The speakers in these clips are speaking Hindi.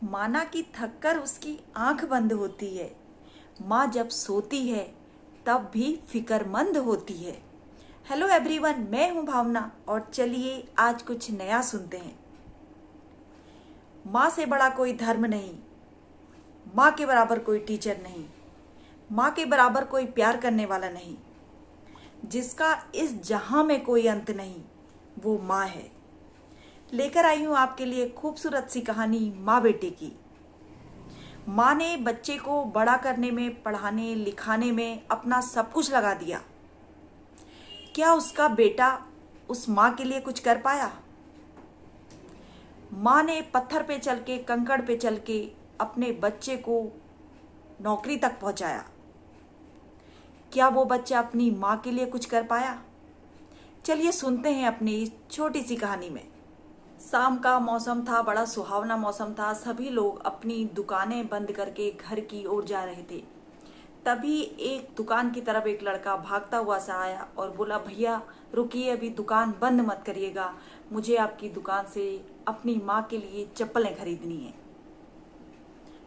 माना कि थककर उसकी आंख बंद होती है, माँ जब सोती है तब भी फिक्रमंद होती है। हेलो एवरीवन, मैं हूँ भावना और चलिए आज कुछ नया सुनते हैं। माँ से बड़ा कोई धर्म नहीं, माँ के बराबर कोई टीचर नहीं, माँ के बराबर कोई प्यार करने वाला नहीं। जिसका इस जहां में कोई अंत नहीं, वो माँ है। लेकर आई हूँ आपके लिए खूबसूरत सी कहानी माँ बेटे की। माँ ने बच्चे को बड़ा करने में, पढ़ाने लिखाने में अपना सब कुछ लगा दिया। क्या उसका बेटा उस माँ के लिए कुछ कर पाया? माँ ने पत्थर पे चल के, कंकड़ पे चल के अपने बच्चे को नौकरी तक पहुंचाया। क्या वो बच्चा अपनी माँ के लिए कुछ कर पाया? चलिए सुनते हैं अपनी इस छोटी सी कहानी में। शाम का मौसम था, बड़ा सुहावना मौसम था। सभी लोग अपनी दुकानें बंद करके घर की ओर जा रहे थे। तभी एक दुकान की तरफ एक लड़का भागता हुआ सा आया और बोला, भैया रुकिए, अभी दुकान बंद मत करिएगा, मुझे आपकी दुकान से अपनी माँ के लिए चप्पलें खरीदनी है।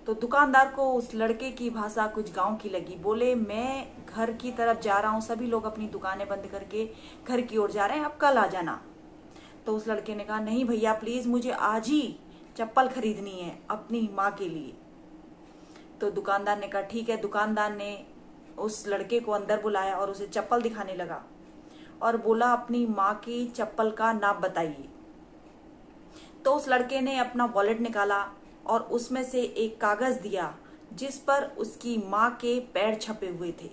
तो दुकानदार को उस लड़के की भाषा कुछ गांव की लगी। बोले, मैं घर की तरफ जा रहा हूँ, सभी लोग अपनी दुकानें बंद करके घर की ओर जा रहे हैं, अब कल आ जाना। तो उस लड़के ने कहा, नहीं भैया प्लीज, मुझे आज ही चप्पल खरीदनी है अपनी माँ के लिए। तो दुकानदार ने कहा, ठीक है। दुकानदार ने उस लड़के को अंदर बुलाया और उसे चप्पल दिखाने लगा और बोला, अपनी माँ की चप्पल का नाप बताइए। तो उस लड़के ने अपना वॉलेट निकाला और उसमें से एक कागज दिया जिस पर उसकी माँ के पैर छपे हुए थे।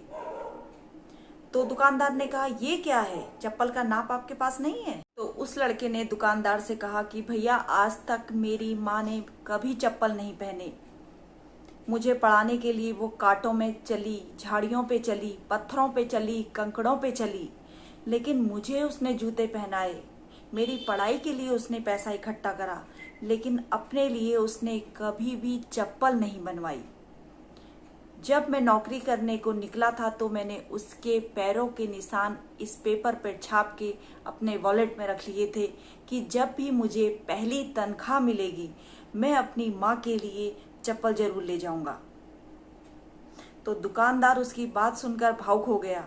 तो दुकानदार ने कहा, ये क्या है, चप्पल का नाप आपके पास नहीं है? तो उस लड़के ने दुकानदार से कहा कि भैया, आज तक मेरी माँ ने कभी चप्पल नहीं पहने। मुझे पढ़ाने के लिए वो कांटों में चली, झाड़ियों पे चली, पत्थरों पे चली, कंकड़ों पे चली, लेकिन मुझे उसने जूते पहनाए। मेरी पढ़ाई के लिए उसने पैसा इकट्ठा करा, लेकिन अपने लिए उसने कभी भी चप्पल नहीं बनवाई। जब मैं नौकरी करने को निकला था तो मैंने उसके पैरों के निशान इस पेपर पर छाप के अपने वॉलेट में रख लिए थे कि जब भी मुझे पहली तनख्वाह मिलेगी मैं अपनी माँ के लिए चप्पल जरूर ले जाऊंगा। तो दुकानदार उसकी बात सुनकर भावुक हो गया।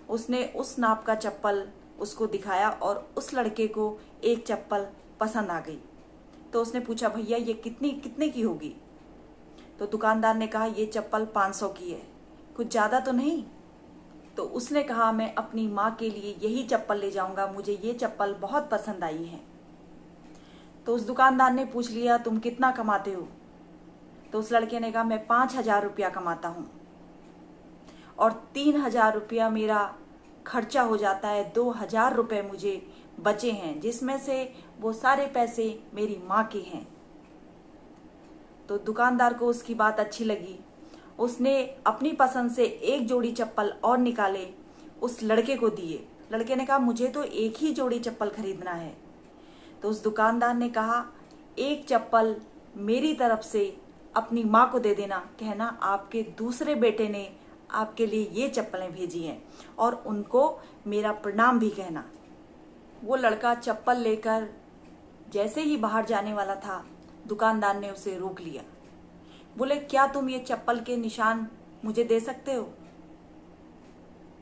उसने उस नाप का चप्पल उसको दिखाया और उस लड़के को एक चप्पल पसंद आ गई। तो उसने पूछा, भैया ये कितने की होगी? तो दुकानदार ने कहा, ये चप्पल 500 की है, कुछ ज्यादा तो नहीं? तो उसने कहा, मैं अपनी माँ के लिए यही चप्पल ले जाऊंगा, मुझे ये चप्पल बहुत पसंद आई है। तो उस दुकानदार ने पूछ लिया, तुम कितना कमाते हो? तो उस लड़के ने कहा, मैं 5,000 रुपया कमाता हूँ और 3,000 रुपया मेरा खर्चा हो जाता है, 2,000 रुपये मुझे बचे हैं, जिसमें से वो सारे पैसे मेरी माँ के हैं। तो दुकानदार को उसकी बात अच्छी लगी। उसने अपनी पसंद से एक जोड़ी चप्पल और निकाले, उस लड़के को दिए। लड़के ने कहा, मुझे तो एक ही जोड़ी चप्पल खरीदना है। तो उस दुकानदार ने कहा, एक चप्पल मेरी तरफ से अपनी माँ को दे देना, कहना आपके दूसरे बेटे ने आपके लिए ये चप्पलें भेजी हैं और उनको मेरा प्रणाम भी कहना। वो लड़का चप्पल लेकर जैसे ही बाहर जाने वाला था, दुकानदार ने उसे रोक लिया। बोले, क्या तुम ये चप्पल के निशान मुझे दे सकते हो?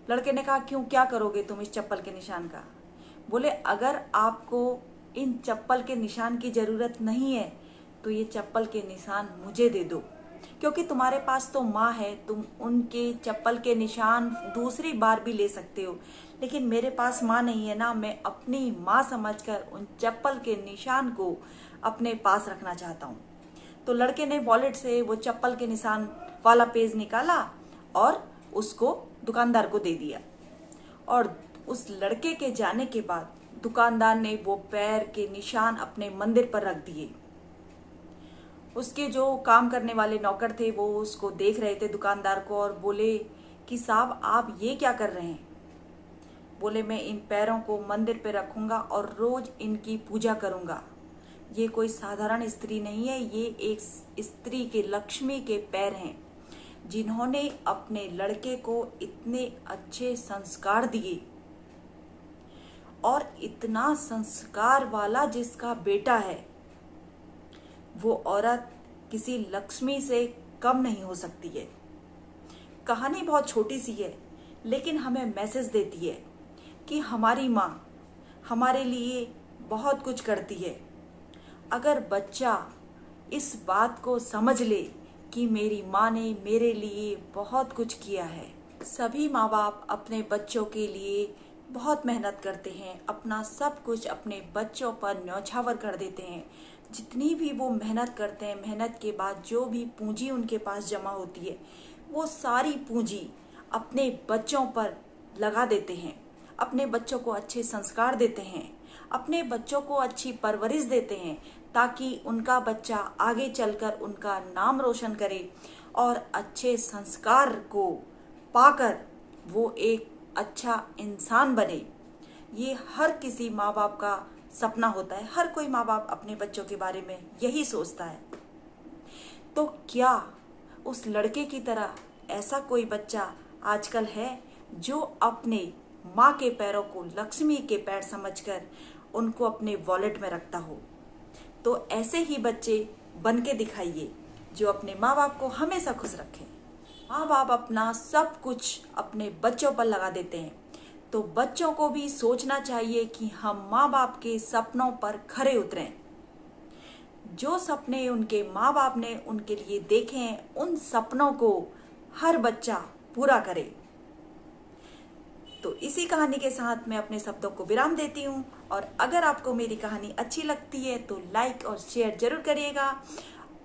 लड़के ने कहा, क्यों, क्या करोगे तुम इस चप्पल के निशान का? बोले, अगर आपको इन चप्पल के निशान की जरूरत नहीं है तो ये चप्पल के निशान मुझे दे दो, क्योंकि तुम्हारे पास तो माँ है, तुम उनके चप्पल के निशान दूसरी बार भी ले सकते हो, लेकिन मेरे पास माँ नहीं है ना, मैं अपनी माँ समझकर उन चप्पल के निशान को अपने पास रखना चाहता हूँ। तो लड़के ने वॉलेट से वो चप्पल के निशान वाला पेज निकाला और उसको दुकानदार को दे दिया। और उस लड़के के जाने के बाद दुकानदार ने वो पैर के निशान अपने मंदिर पर रख दिए। उसके जो काम करने वाले नौकर थे वो उसको देख रहे थे, दुकानदार को, और बोले कि साहब आप ये क्या कर रहे हैं? बोले, मैं इन पैरों को मंदिर पे रखूंगा और रोज इनकी पूजा करूंगा। ये कोई साधारण स्त्री नहीं है, ये एक स्त्री के, लक्ष्मी के पैर हैं, जिन्होंने अपने लड़के को इतने अच्छे संस्कार दिए। और इतना संस्कार वाला जिसका बेटा है, वो औरत किसी लक्ष्मी से कम नहीं हो सकती है। कहानी बहुत छोटी सी है, लेकिन हमें मैसेज देती है कि हमारी माँ हमारे लिए बहुत कुछ करती है। अगर बच्चा इस बात को समझ ले कि मेरी माँ ने मेरे लिए बहुत कुछ किया है। सभी माँ बाप अपने बच्चों के लिए बहुत मेहनत करते हैं, अपना सब कुछ अपने बच्चों पर न्यौछावर कर देते हैं। जितनी भी वो मेहनत करते हैं, मेहनत के बाद जो भी पूंजी उनके पास जमा होती है, वो सारी पूंजी अपने बच्चों पर लगा देते हैं। अपने बच्चों को अच्छे संस्कार देते हैं, अपने बच्चों को अच्छी परवरिश देते हैं, ताकि उनका बच्चा आगे चलकर उनका नाम रोशन करे और अच्छे संस्कार को पाकर वो एक अच्छा इंसान बने। ये हर किसी माँ बाप का सपना होता है। हर कोई माँ बाप अपने बच्चों के बारे में यही सोचता है। तो क्या उस लड़के की तरह ऐसा कोई बच्चा आजकल है जो अपने माँ के पैरों को लक्ष्मी के पैर समझकर उनको अपने वॉलेट में रखता हो? तो ऐसे ही बच्चे बन के दिखाइए जो अपने माँ बाप को हमेशा खुश रखें। माँ बाप अपना सब कुछ अपने बच्चों पर लगा देते हैं, तो बच्चों को भी सोचना चाहिए कि हम माँ बाप के सपनों पर खरे उतरें। जो सपने उनके माँ बाप ने उनके लिए देखे हैं, उन सपनों को हर बच्चा पूरा करे। तो इसी कहानी के साथ मैं अपने शब्दों को विराम देती हूँ, और अगर आपको मेरी कहानी अच्छी लगती है तो लाइक और शेयर जरूर करिएगा।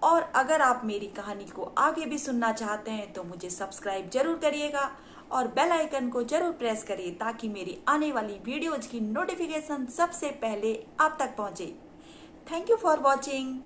और अगर आप मेरी कहानी को आगे भी सुनना चाहते हैं तो मुझे सब्सक्राइब जरूर करिएगा और बेल आइकन को जरूर प्रेस करिए, ताकि मेरी आने वाली वीडियोज की नोटिफिकेशन सबसे पहले आप तक पहुंचे। Thank you for watching.